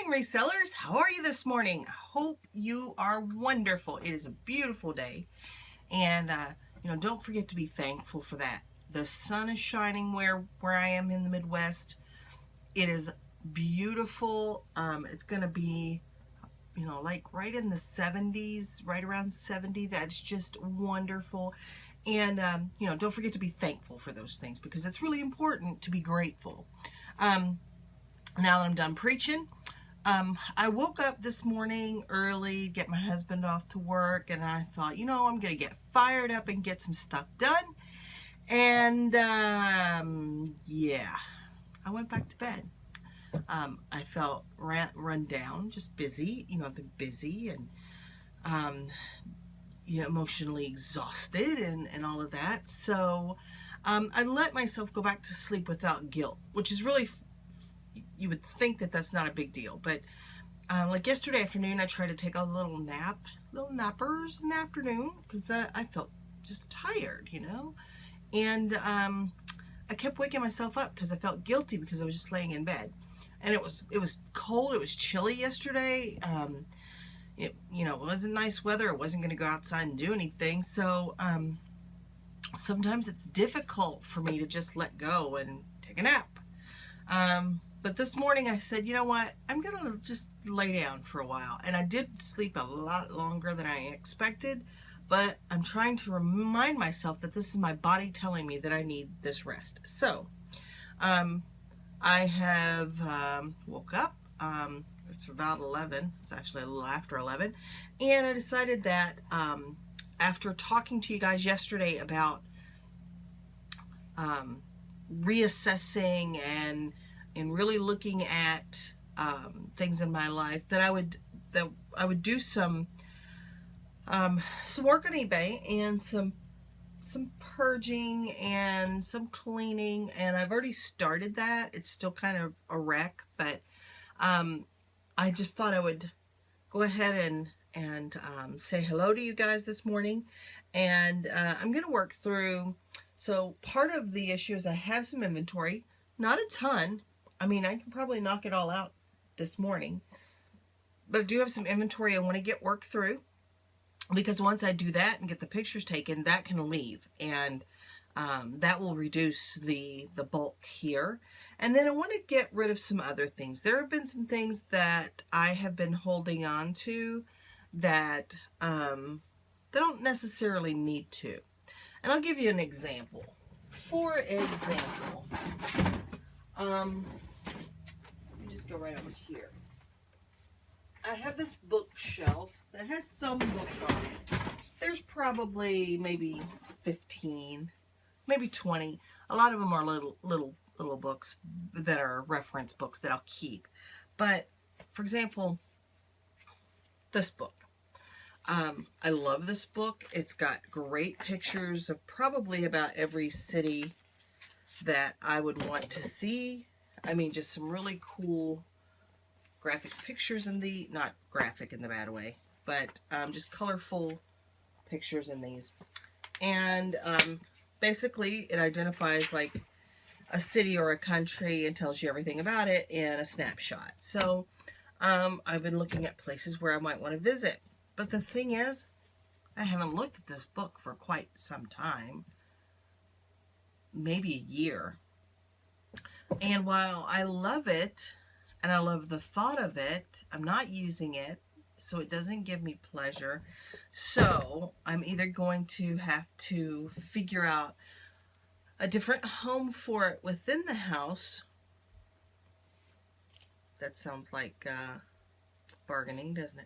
morning, resellers. How are you this morning? I hope you are wonderful. It is a beautiful day. And, don't forget to be thankful for that. The sun is shining where I am in the Midwest. It is beautiful. It's going to be, like right in the 70s, right around 70. That's just wonderful. And, don't forget to be thankful for those things because it's really important to be grateful. Now that I'm done preaching, I woke up this morning early, get my husband off to work, and I thought, I'm going to get fired up and get some stuff done. And, yeah, I went back to bed. I felt run down, just busy. I've been busy and, emotionally exhausted and all of that. So, I let myself go back to sleep without guilt, which is really you would think that that's not a big deal, but like yesterday afternoon, I tried to take a little nappers in the afternoon because I felt just tired, and I kept waking myself up because I felt guilty because I was just laying in bed, and it was cold, it was chilly yesterday. It wasn't nice weather. I wasn't going to go outside and do anything, so sometimes it's difficult for me to just let go and take a nap. But this morning I said, you know what, I'm going to just lay down for a while. And I did sleep a lot longer than I expected, but I'm trying to remind myself that this is my body telling me that I need this rest. So, I have woke up, it's about 11, it's actually a little after 11, and I decided that after talking to you guys yesterday about reassessing and really looking at things in my life, that I would do some work on eBay and some purging and some cleaning, and I've already started that. It's still kind of a wreck, but I just thought I would go ahead and say hello to you guys this morning, and I'm going to work through. So part of the issue is I have some inventory, not a ton. I mean, I can probably knock it all out this morning, but I do have some inventory I want to get worked through, because once I do that and get the pictures taken, that can leave, and that will reduce the bulk here. And then I want to get rid of some other things. There have been some things that I have been holding on to that they don't necessarily need to. And I'll give you an example. For example, let me just go right over here. I have this bookshelf that has some books on it. There's probably maybe 15, maybe 20. A lot of them are little books that are reference books that I'll keep. But for example, this book. I love this book. It's got great pictures of probably about every city that I would want to see. I mean, just some really cool graphic pictures in the, not graphic in the bad way, but just colorful pictures in these. And basically it identifies like a city or a country and tells you everything about it in a snapshot. So I've been looking at places where I might want to visit. But the thing is, I haven't looked at this book for quite some time, maybe a year. And while I love it, and I love the thought of it, I'm not using it, so it doesn't give me pleasure. So I'm either going to have to figure out a different home for it within the house. That sounds like bargaining, doesn't it?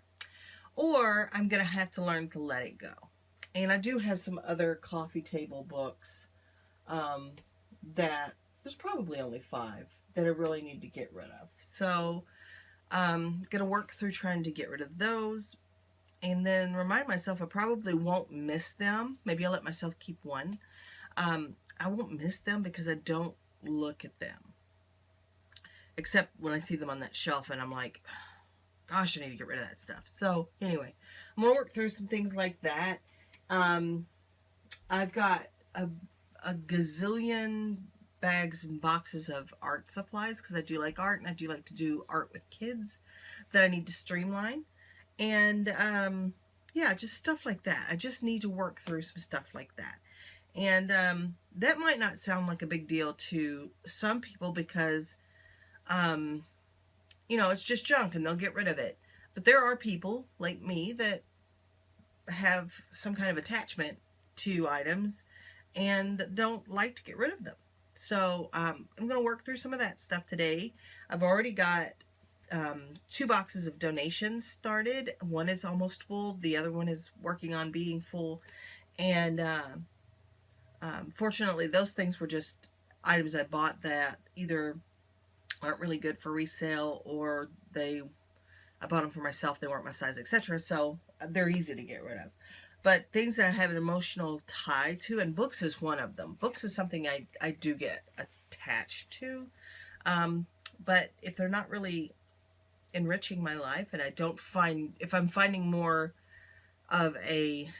Or I'm going to have to learn to let it go. And I do have some other coffee table books that there's probably only 5 that I really need to get rid of. So I'm going to work through trying to get rid of those, and then remind myself I probably won't miss them. Maybe I'll let myself keep one. I won't miss them because I don't look at them, except when I see them on that shelf and I'm like, gosh, I need to get rid of that stuff. So anyway, I'm going to work through some things like that. I've got a gazillion bags and boxes of art supplies because I do like art and I do like to do art with kids that I need to streamline. And yeah, just stuff like that. I just need to work through some stuff like that. And that might not sound like a big deal to some people because, you know, it's just junk and they'll get rid of it. But there are people like me that have some kind of attachment to items and don't like to get rid of them. So I'm going to work through some of that stuff today. I've already got 2 boxes of donations started. One is almost full. The other one is working on being full. And fortunately, those things were just items I bought that either aren't really good for resale or I bought them for myself, they weren't my size, etc. So they're easy to get rid of. But things that I have an emotional tie to, and books is one of them. Books is something I do get attached to. But if they're not really enriching my life, and I don't find, if I'm finding more of a,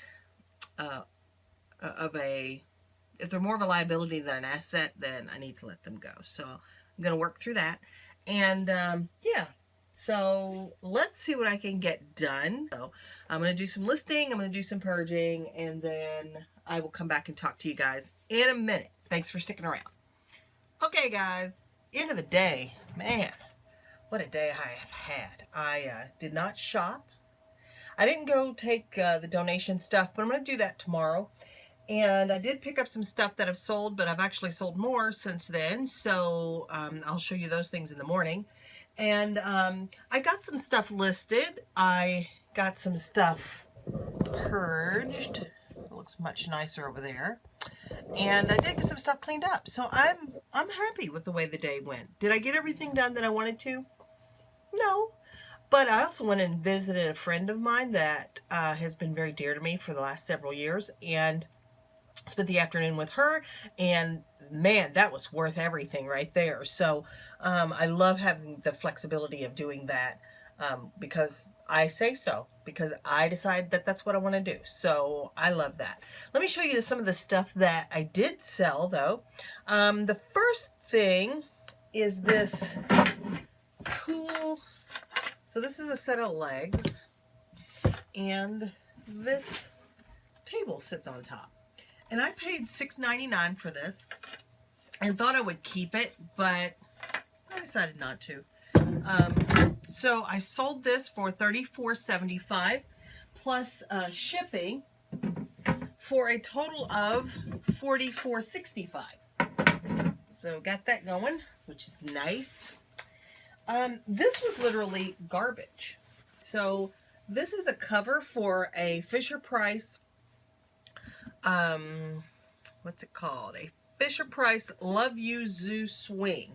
if they're more of a liability than an asset, then I need to let them go. So I'm going to work through that. And yeah. So let's see what I can get done. So I'm going to do some listing, I'm going to do some purging, and then I will come back and talk to you guys in a minute. Thanks for sticking around. Okay, guys, end of the day, man, what a day I have had. I did not shop. I didn't go take the donation stuff, but I'm going to do that tomorrow. And I did pick up some stuff that I've sold, but I've actually sold more since then. So I'll show you those things in the morning. And I got some stuff listed. I got some stuff purged. It looks much nicer over there. And I did get some stuff cleaned up. So I'm happy with the way the day went. Did I get everything done that I wanted to? No. But I also went and visited a friend of mine that has been very dear to me for the last several years. And spent the afternoon with her, and man, that was worth everything right there. So I love having the flexibility of doing that because I say so, because I decide that that's what I want to do. So I love that. Let me show you some of the stuff that I did sell though. The first thing is this cool, so this is a set of legs, and this table sits on top. And I paid $6.99 for this and thought I would keep it, but I decided not to. So I sold this for $34.75 plus shipping for a total of $44.65. So got that going, which is nice. This was literally garbage. So this is a cover for a Fisher-Price what's it called? A Fisher-Price Love You Zoo swing.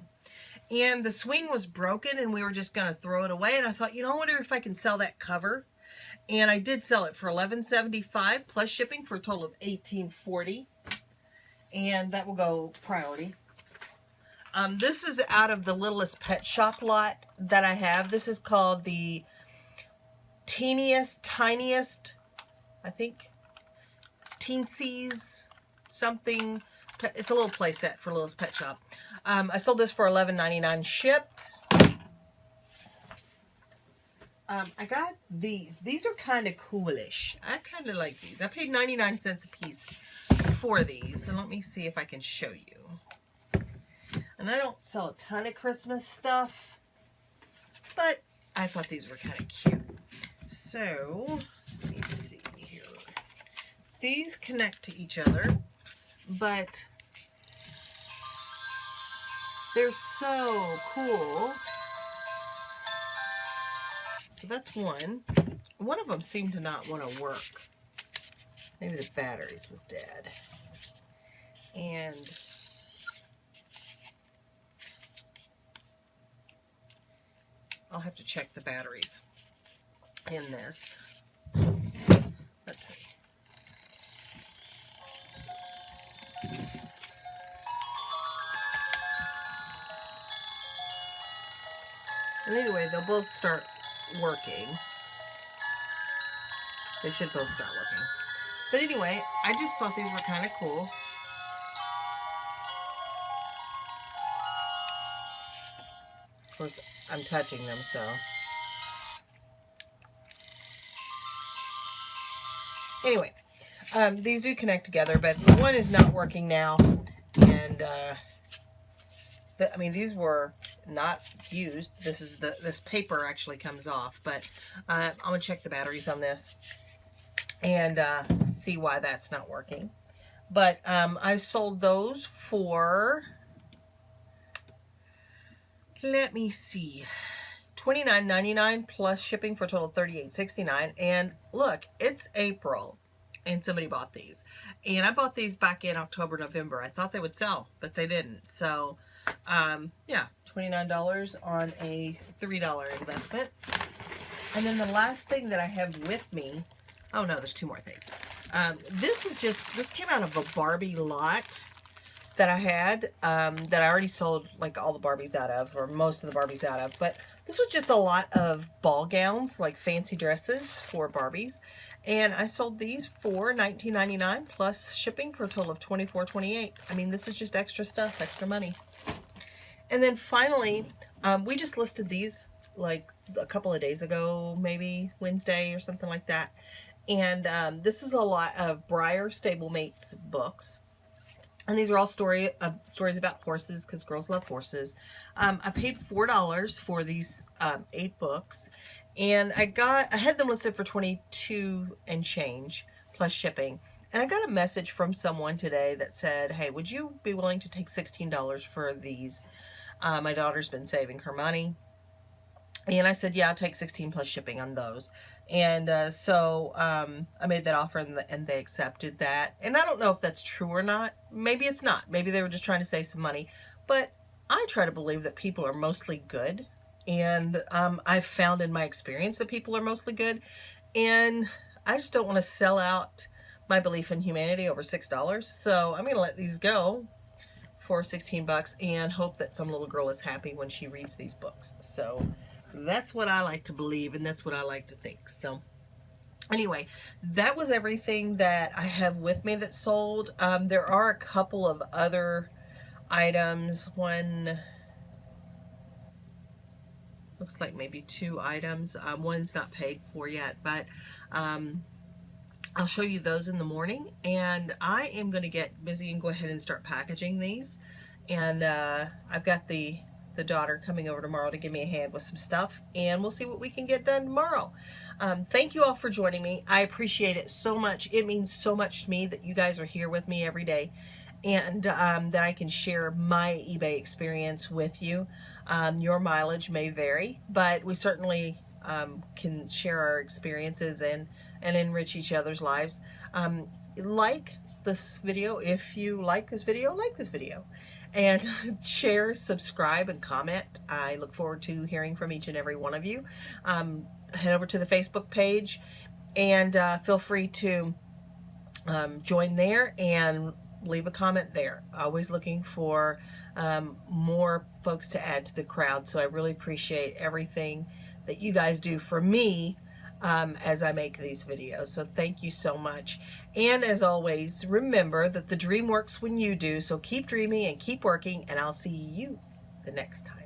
And the swing was broken and we were just going to throw it away. And I thought, you know, I wonder if I can sell that cover. And I did sell it for $11.75 plus shipping for a total of $18.40. And that will go priority. This is out of the Littlest Pet Shop lot that I have. This is called the Tiniest, I think. Teensies something. It's a little play set for Littlest Pet Shop. I sold this for $11.99 shipped. I got these. These are kind of coolish. I kind of like these. I paid 99 cents a piece for these. And let me see if I can show you. And I don't sell a ton of Christmas stuff, but I thought these were kind of cute. So, let me see here. These connect to each other, but they're so cool. So that's one. One of them seemed to not want to work. Maybe the batteries was dead. And I'll have to check the batteries in this. Let's see. And anyway, they'll both start working. They should both start working. But anyway, I just thought these were kind of cool. course, I'm touching them, so. Anyway, these do connect together, but the one is not working now. And, I mean, these were not used. This paper actually comes off, but I'm going to check the batteries on this and see why that's not working. But I sold those for, let me see, $29.99 plus shipping for a total of $38.69. And look, it's April and somebody bought these. And I bought these back in October, November. I thought they would sell, but they didn't. So, yeah, $29 on a $3 investment. And then the last thing that I have with me, oh no, there's two more things. This came out of a Barbie lot that I had, that I already sold like all the Barbies out of, or most of the Barbies out of, but this was just a lot of ball gowns, like fancy dresses for Barbies, and I sold these for $19.99 plus shipping for a total of $24.28. I mean, this is just extra stuff, extra money. And then finally, we just listed these like a couple of days ago, maybe Wednesday or something like that, and this is a lot of Breyer Stablemates books. And these are all stories about horses, because girls love horses. I paid $4 for these 8 books, and I had them listed for $22 and change plus shipping. And I got a message from someone today that said, "Hey, would you be willing to take $16 for these? My daughter's been saving her money." And I said, yeah, I'll take 16 plus shipping on those. And so I made that offer, and they accepted that. And I don't know if that's true or not. Maybe it's not. Maybe they were just trying to save some money. But I try to believe that people are mostly good. And I've found in my experience that people are mostly good. And I just don't want to sell out my belief in humanity over $6. So I'm going to let these go for 16 bucks and hope that some little girl is happy when she reads these books. So that's what I like to believe, and that's what I like to think. So anyway, that was everything that I have with me that sold. There are a couple of other items. One looks like maybe 2 items. One's not paid for yet, but I'll show you those in the morning. And I am going to get busy and go ahead and start packaging these. And I've got the daughter coming over tomorrow to give me a hand with some stuff, and we'll see what we can get done tomorrow. Thank you all for joining me. I appreciate it so much. It means so much to me that you guys are here with me every day, and that I can share my eBay experience with you. Your mileage may vary, but we certainly can share our experiences and enrich each other's lives. Like this video if you like this video, and share, subscribe, and comment. I look forward to hearing from each and every one of you. Head over to the Facebook page, and feel free to join there and leave a comment there. Always looking for more folks to add to the crowd, so I really appreciate everything that you guys do for me as I make these videos. So thank you so much. And as always, remember that the dream works when you do. So keep dreaming and keep working, and I'll see you the next time.